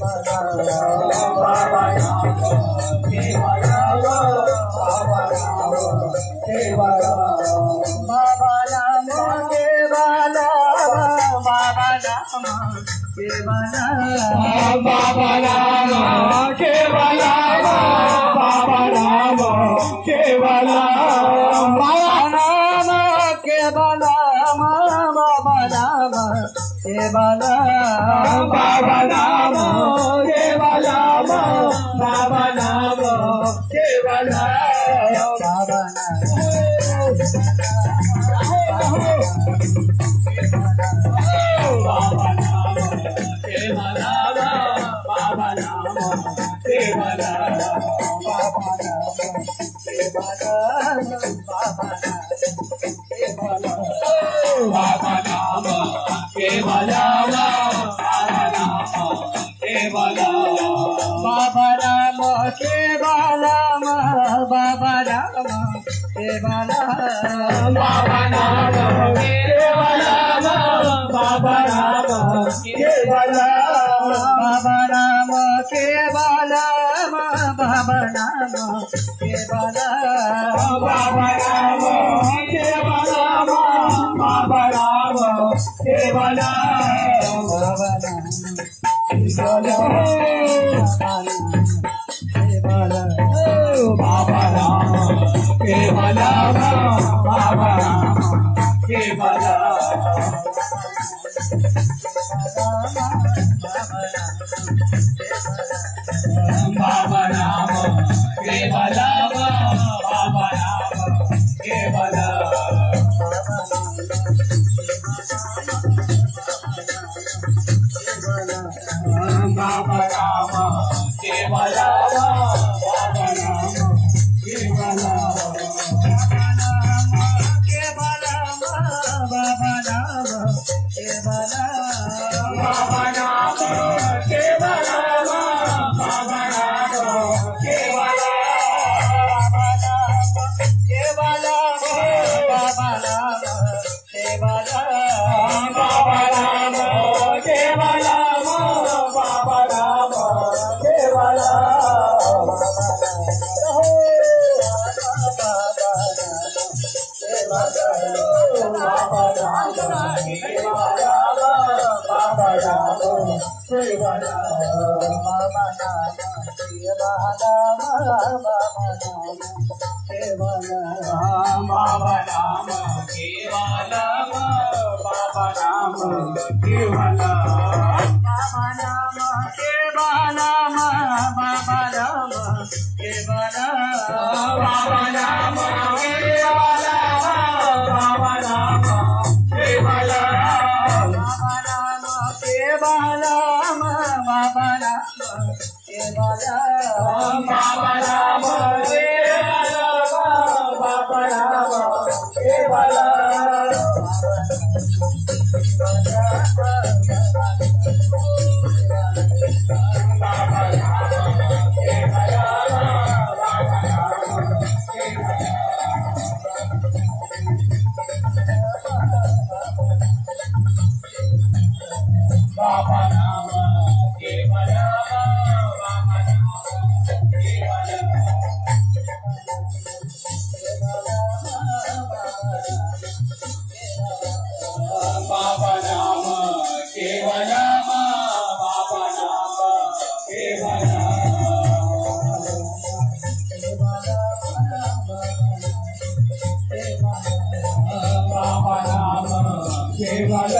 बाबा राम केवल बाबा राम केवल बाबा राम केवल बाबा राम केवल बाबा राम केवल बाबा राम केवल बाबा राम केवल बाबा राम केवल बाबा राम केवल बाबा राम केवल बाबा बाबा राम केवल बाबा राम केवल बाबा राम केवल बाबा राम केवल बाबा राम केवल बाबा राम केवल बाबा राम केवल बाबा राम केवल बाबा राम केवल बाबा राम केवल बाबा राम केवल बाबा राम केवल बाबा राम केवल बाबा राम केवल केवल बाबा राम केवल बाबा राम केवल बाबा राम केवल केवल बाबा राम केवल बाबा राम केवल बाबा राम केवल बाबा राम केवल बाबा राम केवल बाबा राम केवल बाबा राम केवल बाबा राम केवल बाबा राम केवल बाबा राम केवल बाबा राम केवल बाबा राम केवल बाबा राम केवल बाबा राम केवल बाबा राम केवल बाबा राम केवल बाबा राम केवल